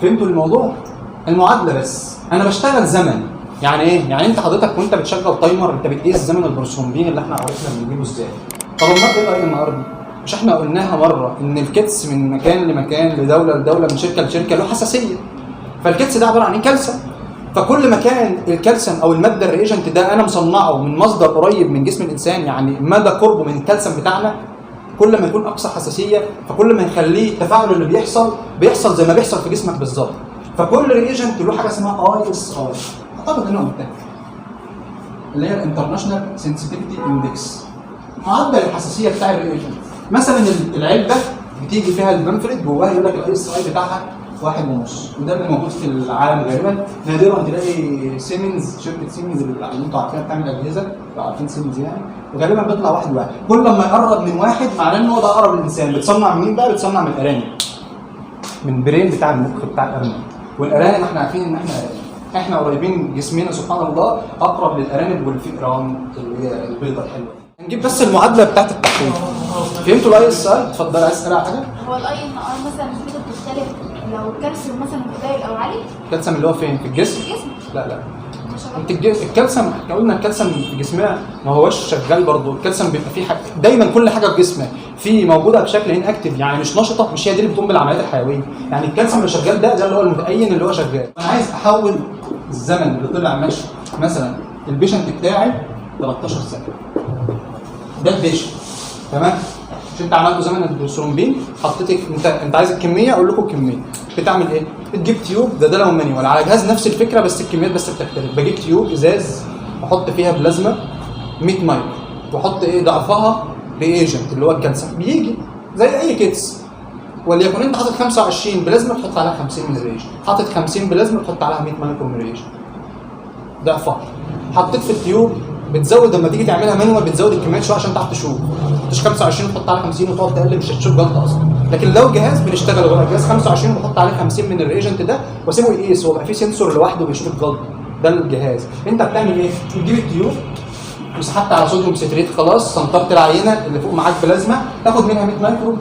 فهمتوا الموضوع؟ المعادله بس انا بشتغل زمن. يعني ايه؟ يعني انت حضرتك وانت بتشغل تايمر انت بتقيس زمن البروثرومبين اللي احنا عرفنا بنجيبه ازاي. طب امال ايه الاي ان ار دي؟ مش احنا قلناها مره ان الكتس من مكان لمكان لدوله لدوله من شركه لشركه له حساسيه. فالكتس ده عباره عن ايه؟ كالسيوم. فكل ما كان الكالسيوم او الماده الريجنت ده انا مصنعه من مصدر قريب من جسم الانسان، يعني مدى قربه من الكالسيوم بتاعنا، كل ما يكون اقصى حساسيه، فكل ما يخليه التفاعل اللي بيحصل زي ما بيحصل في جسمك بالظبط. فكل ريجنت له حاجه اسمها اي اس اي، اعتقد انه متفق، اللي هي الانترناشونال سنسيتيفيتي اندكس، معدل الحساسيه بتاع الريجنت. مثلا العلبه بتيجي فيها البنفلت جواها يقول لك الاي اس اي بتاعها 1.5، وده اللي موجود في العالم غالبا. نادرا تلاقي سيمنز، شركه سيمنز اللي انتوا عارفينها بتعمل اجهزه، عارفين سيمنز يعني، وغالبا بيطلع 1. كل ما يقرب من 1 معناه ان هو ده اقرب للانسان. بتصنع منين بقى؟ بتصنع من الارانب، من برين بتاع المخ بتاع الارنب. والارانب احنا عارفين ان احنا قريبين جسمنا سبحان الله اقرب للارانب والفئران اللي هي البيضه الحلوه. نجيب بس المعادله بتاعت التحويل. فهمتوا الاي اس اي؟ اتفضل، عايز تسال على حاجه؟ هو الاي ان ار مثلا نسبته بتختلف لو الكالسيوم مثلا قليل او عالي؟ الكالسيوم اللي هو فين؟ في الجسم؟ في الجسم؟ لا انت الكالسيوم، احنا قلنا الكالسيوم في جسمنا ما هوش شغال برضه. الكالسيوم بيبقى فيه حاجه دايما، كل حاجه في جسمك في موجوده بشكل ان اكتف، يعني مش نشطه، مش هي دي اللي بتقوم بالعمليات الحيويه. يعني الكالسيوم اللي شغال ده اللي هو المتأين اللي هو شغال. انا عايز احول الزمن اللي طلع ماشي مثلا البيشنت بتاعي 13 سنه، ده البيشنت تمام. مش انت عملته زمن البروثرومبين، حطيت انت عايز الكميه، اقول لكم الكميه بتعمل ايه؟ بتجيب تيوب، ده لو مانيوال على جهاز نفس الفكره بس الكميات بس بتختلف. بجيب تيوب ازاز احط فيها بلازما 100 مايكرو، واحط ايه ضعفها ريجنت اللي هو الكالسيوم، بيجي زي اي كيتس. وليكن انت حاطط 25 بلازما تحط عليها 50 من الريجنت، حاطط 50 بلازما تحط عليها 100 مايكرو من الريجنت، ضعفها. حطيت في التيوب، بتزود لما تيجي تعملها مانوال بتزود الكميات شويه عشان تعرف تشوف. مش 25 تحط على 50 وتقعد تقلب، مش هتشوف جلطه اصلا. لكن لو جهاز بنشتغل غير الجهاز 25 وبحط عليه 50 من الريجنت ده واسيبه يقيس، هو بقى فيه سنسور لوحده بيشوف الجلطه. ده الجهاز. انت بتعمل ايه؟ تجيب التيوب وسحبت على صوديوم ستريت، خلاص سنطرت العينه اللي فوق معاك بلازما، تاخد منها 100 مايكرو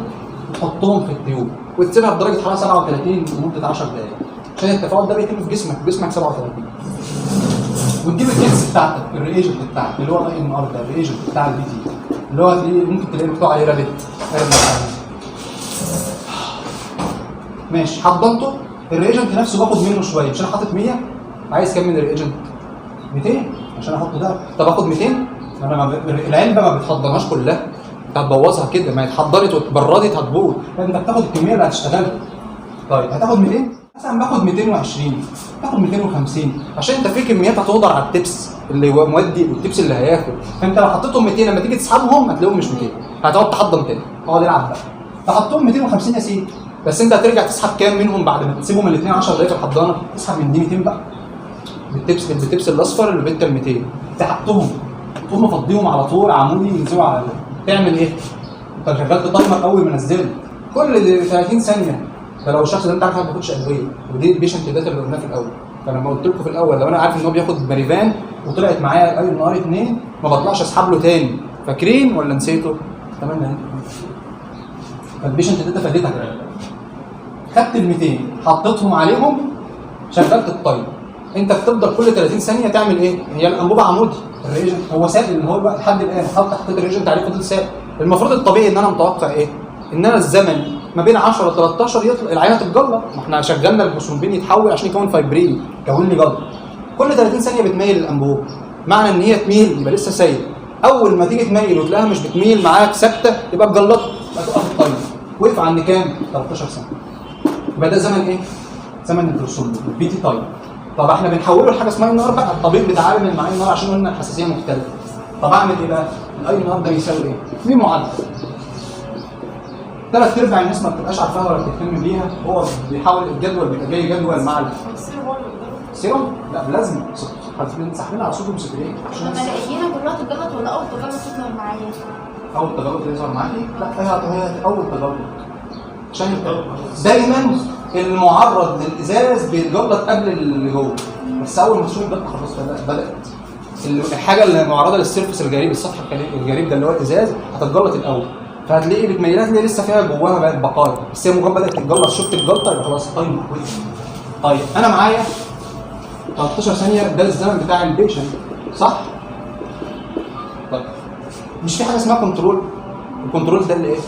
وتحطهم في التيوب وتسيبها في درجه حراره 37 لمده 10 دقائق عشان التفاعل ده بيتم في جسمك 37. وتجيب الكيس بتاعتك، الريجنت بتاعك اللي هو الاي ان ار ده، الريجنت بتاع البي تي اللي هو هتلاقيه ممكن تلاقيه مكتوب عليه رابط. ماشي، حضنته. الريجنت نفسه باخد منه شويه، مش انا حاطط 100، عايز كام من الريجنت؟ 200 عشان احط ده. طب اخد 200؟ انا العلبه ما بتحضناش كلها، انت هتبوظها كده، ما هي اتحضرت واتبردت هتبوظ، انت بتاخد الكميه اللي هتشتغلها. طيب هتاخد 200؟ مثلا باخد 220، باخد 250 عشان انت في كميات هتوضع على التبس اللي هو مودي والتبس اللي هياخد. فانت لو حطيتهم 200 لما تيجي تسحبهم هتلاقيهم مش 200، هتقعد تحضن تاني، اقعد العب بقى. فحطهم 250 يا سيدي، بس انت هترجع تسحب كام منهم بعد ما تسيبهم الاثنين 10 دقايق في الحضانه؟ تسحب من دي 200 بقى بالتبس الاصفر اللي بيتا 200، سحبتهم تقوم مفضيهم على طول عمودي ينزلوا على ده. تعمل ايه؟ انت شغلت تايمر اول ما نزله كل 30 ثانيه. ده لو الشخص ده انت عارف ما بياخدش ادويه، ودي البيشنت داتا اللي قلناه في الاول. فلما قلت لكم في الاول لو انا عارف ان هو بياخد ماريفان وطلعت معايا الاي ان ار 2 ما بطلعش اسحب له تاني، فاكرين ولا نسيته؟ اتمنى. فالبيشنت داتا فادتك، خدت ال 200 حطيتهم عليهم، شغلت الطيب. انت بتفضل كل 30 ثانيه تعمل ايه؟ هي الانبوبه عمودي، الريجنت هو سائل اللي هو بقى لحد الان حطيت الريجنت عليه فضل سائل. المفروض الطبيعي ان انا متوقع ايه؟ ان انا الزمن ما بين 10 و 13 يطلع العينه تتجلط، ما احنا شغلنا البروثرومبين يتحول عشان يكون فايبرين، يكون لي جلط. كل 30 ثانيه بتميل الانبوبه، معنى ان هي تميل يبقى لسه سايل. اول ما تيجي تميل وتلاقيها مش بتميل معاك ثابته يبقى اتجلطت، يبقى تقف الطيب. وقف عند كام؟ 13 سنه. يبقى ده زمن ايه؟ زمن البروثرومبين البي تي تايم. طب احنا بنحوله لحاجه اسمها النار بقى، الطبيب بيتعامل مع النار عشان قلنا الحساسيه مختلفه. طب اعمل ايه بقى؟ الاي ان ار ده يساوي ايه؟ في معادله 3/4 الناس ما بتبقاش عارفاها ولا بتهتم بيها. هو بيحاول الجدول بيبقى جاي جدول مع السيروم. لا لازم سحبنا على صوديوم ستريت لما الاقيها كلها تتجلط ولا اول تجلط تظهر معايا؟ اول تجلط يظهر معاكي؟ لا هي اول تجلط عشان دايما المعرض للازاز بيتجلط قبل اللي جوه، بس اول ما تشوف الجلطه خلاص بدات الحاجه اللي معرضه للسيرفس الجريب، السطح الجريب ده اللي هو الازاز هتتجلط الاول، فهتلاقي بتميلات ليه لسه فيها جواها بقت بقايا، بس هي مجرد بدات تتجلط، شفت الجلطه يبقى خلاص طيب كويس. طيب انا معايا 13 ثانيه ده الزمن بتاع البيشنت صح؟ طيب مش في حاجه اسمها كنترول؟ الكنترول ده اللي ايه؟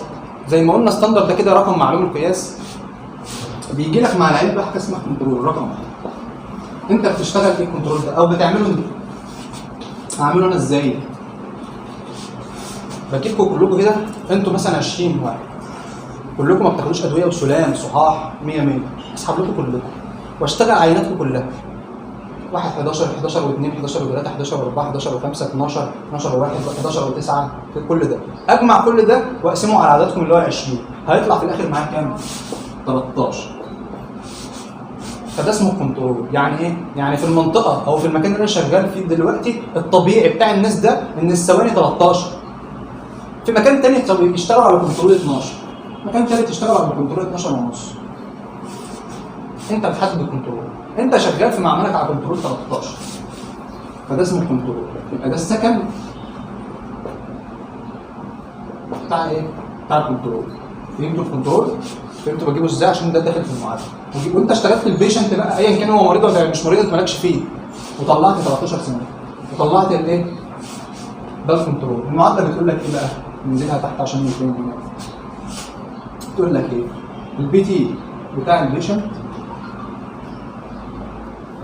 زي ما قلنا ستاندرد ده كده رقم معلوم القياس، بيجي لك مع العلبه حاجه اسمها كنترول رقم واحد. انت بتشتغل ايه الكنترول ده او بتعمله انت؟ هعمله انا ازاي؟ بجيبكم كلكم كده انتوا مثلا 20 واحد كلكم ما بتاخدوش ادويه وسلام صحاح 100 100 اسحب لكم كلكم واشتغل عيناتكم كلها 1 11 11 و2 11 و3 11 و4 11 و5 12 12 و1 11 و9 كل ده اجمع كل ده واقسمه على عددكم اللي هو 20 هيطلع في الاخر معايا كام؟ 13. فده اسمه كنترول. يعني ايه؟ يعني في المنطقه او في المكان اللي انا شغال فيه دلوقتي الطبيعي بتاع الناس ده ان الثواني 13. في مكان تاني يشتغل على كنترول 12. مكان تالت يشتغل على كنترول 12 ونص. انت بتحدد الكنترول. انت شغال في معملك على كنترول 13. فده اسمه كنترول. يبقى ده السكن بتاع ايه؟ بتاع الكنترول. فهمتوا الكنترول؟ فهمتوا بجيبه ازاي عشان ده داخل في المعادله. وانت اشتغلت البيشنت بقى ايا كان هو مريض ولا مش مريض انت مالكش فيه. وطلعت 13 سنه. وطلعت الايه؟ ده الكنترول. المعادله بتقول لك ايه بقى؟ ننزلها تحت عشان يفهم هنا. بتقول لك ايه؟ البي تي بتاع البيشنت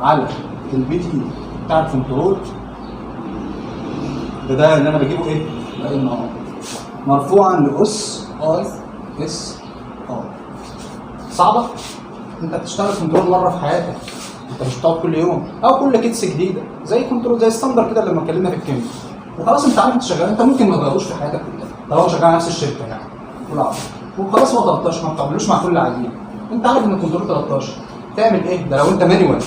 على البي تي بتاع الكنترول ده اللي انا بجيبه ايه؟ بقى النهار مرفوعا لاس اي اس ار. صعبه؟ انت بتشتغل كنترول مره في حياتك، انت مش بتقعد كل يوم او كل كيتس جديده زي كنترول زي ستاندر كده لما اتكلمنا في الكيمياء وخلاص انت عارف انت شغال. انت ممكن ما تغيروش في حياتك كلها طالما شغال على نفس الشركه يعني كل عام وخلاص هو 13 ما بتعملوش مع كل عينه. انت عارف ان الكنترول 13 تعمل ايه؟ ده لو انت مانيوال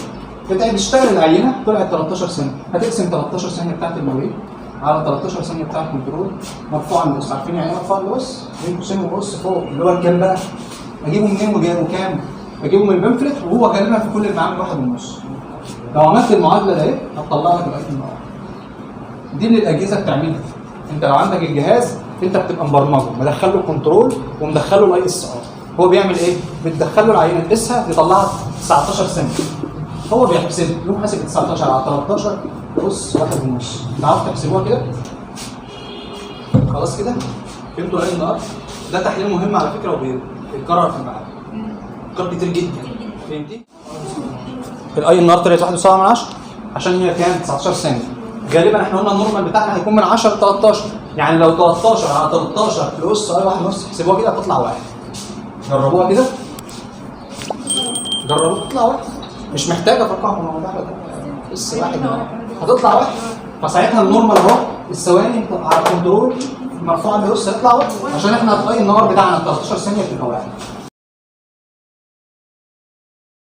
بتشتغل العينه طلعت 13 ثانيه هتقسم 13 ثانيه بتاعت المريض على 13 ثانيه بتاع الكنترول مرفوعا لأس. عارفين يعني ايه مرفوعا لأس؟ بين قوسين وأس فوق اللي هو الكام بقى؟ اجيبه منين وكام؟ اجيبه من البنفلت وهو كلمها في كل المعامل 1.5. لو عملت المعادله ده ايه؟ هتطلع لك الاي ان ار. دي اللي الاجهزه بتعملها. انت لو عندك الجهاز انت بتبقى مبرمجه مدخل له كنترول ومدخل له الاي اس ار. هو بيعمل ايه؟ بتدخل له العينه تقيسها يطلعها 19 سنه. هو بيحسب يقوم حاسب 19 على 13 أس 1.5. تعرفوا تحسبوها كده؟ خلاص كده؟ فهمتوا الاي ان ار؟ ده تحليل مهم على فكره وبيتكرر في المعاد. بيتكرر كتير جدا. فهمتي؟ الاي ان ار طلعت 1.7 عشان هي كام؟ 19 ثانيه. غالبا احنا قلنا النورمال بتاعنا هيكون من 10 ل 13. يعني لو 13 على 13 لأس اي 1.5 احسبوها كده هتطلع 1. جربوها كده. جربوها تطلع 1. مش محتاجه افكركم الموضوع ده. بس 1 هتطلع 1. فساعتها النورمال اهو الثواني على الكنترول مرفوعه لأس هيطلع 1 عشان احنا الاي ان ار بتاعنا 13 ثانيه بتبقى 1.